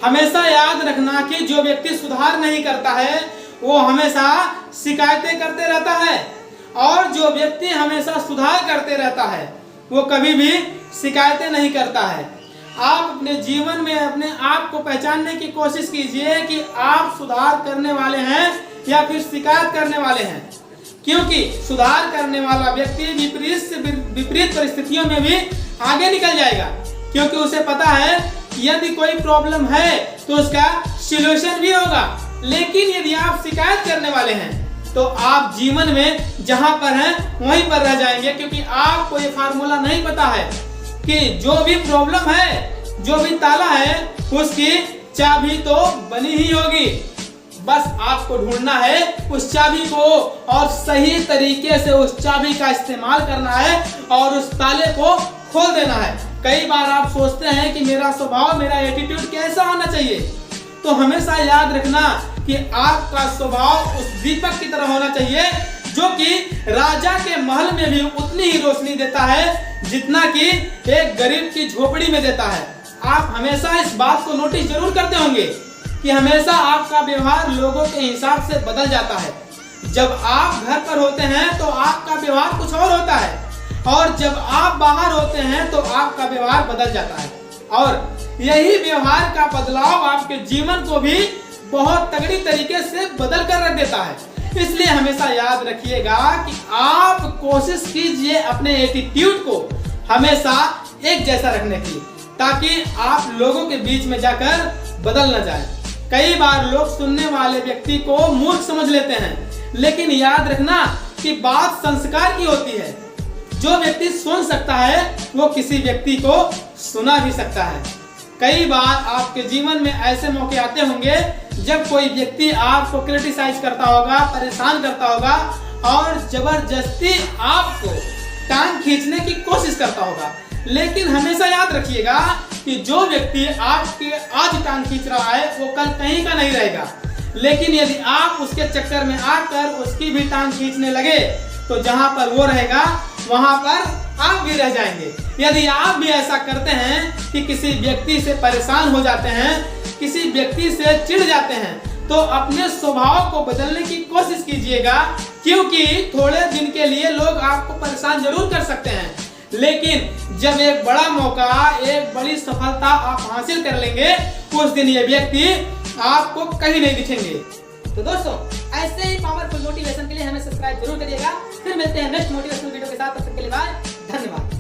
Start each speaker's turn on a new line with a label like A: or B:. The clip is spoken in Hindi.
A: हमेशा याद रखना कि जो व्यक्ति सुधार नहीं करता है वो हमेशा शिकायतें करते रहता है, और जो व्यक्ति हमेशा सुधार करते रहता है वो कभी भी शिकायतें नहीं करता है। आप अपने जीवन में अपने आप को पहचानने की कोशिश कीजिए कि आप सुधार करने वाले हैं या फिर शिकायत करने वाले हैं, क्योंकि सुधार करने वाला व्यक्ति विपरीत से विपरीत परिस्थितियों में भी आगे निकल जाएगा, क्योंकि उसे पता है कि यदि कोई प्रॉब्लम है तो उसका सॉल्यूशन भी होगा। लेकिन यदि आप शिकायत करने वाले हैं तो आप जीवन में जहां पर हैं वहीं पर रह जाएंगे, क्योंकि आपको ये फार्मूला नहीं पता है कि जो भी प्रॉब्लम है, जो भी ताला है, उसकी चाबी तो बनी ही होगी। बस आपको ढूंढना है उस चाबी को और सही तरीके से उस चाबी का इस्तेमाल करना है और उस ताले को खोल देना है। कई बार आप सोचते हैं कि मेरा स्वभाव, मेरा एटीट्यूड कैसा होना चाहिए, तो हमेशा याद रखना कि आपका स्वभाव उस दीपक की तरह होना चाहिए जो कि राजा के महल में भी उतनी ही रोशनी देता है जितना कि एक गरीब की झोपड़ी में देता है। आप हमेशा इस बात को नोटिस जरूर करते होंगे कि हमेशा आपका व्यवहार लोगों के हिसाब से बदल जाता है। जब आप घर पर होते हैं तो आपका व्यवहार कुछ और होता है, और जब आप बाहर होते हैं तो आपका व्यवहार बदल जाता है, और यही व्यवहार का बदलाव आपके जीवन को भी बहुत तगड़ी तरीके से बदल कर रख देता है। इसलिए हमेशा याद रखिएगा कि आप कोशिश कीजिए अपने एटीट्यूड को हमेशा एक जैसा रखने की, ताकि आप लोगों के बीच में जाकर बदल न जाए। कई बार लोग सुनने वाले व्यक्ति को मूर्ख समझ लेते हैं, लेकिन याद रखना कि बात संस्कार की होती है। जो व्यक्ति सुन सकता है वो किसी व्यक्ति को सुना भी सकता है। कई बार आपके जीवन में ऐसे मौके आते होंगे जब कोई व्यक्ति आपको क्रिटिसाइज करता होगा, परेशान करता होगा और जबरदस्ती आपको टांग खींचने की कोशिश करता होगा। लेकिन हमेशा याद रखिएगा कि जो व्यक्ति आपके आज टांग खींच रहा है वो कल कहीं का नहीं रहेगा, लेकिन यदि आप उसके चक्कर में आकर उसकी भी टांग खींचने लगे तो जहां पर वो रहेगा वहां पर आप भी रह जाएंगे। यदि आप भी ऐसा करते हैं कि किसी व्यक्ति से परेशान हो जाते हैं, किसी व्यक्ति से चिढ़ जाते हैं, तो अपने स्वभाव को बदलने की कोशिश कीजिएगा, क्योंकि थोड़े दिन के लिए लोग आपको परेशान जरूर कर सकते हैं, लेकिन जब एक बड़ा मौका, एक बड़ी सफलता आप हासिल कर लेंगे उस दिन ये व्यक्ति आपको कहीं नहीं दिखेंगे। तो दोस्तों, ऐसे ही पावरफुल मोटिवेशन के लिए हमें सब्सक्राइब जरूर करिएगा। फिर मिलते हैं नेक्स्ट मोटिवेशनल वीडियो के साथ। तब तक के लिए बाय, धन्यवाद।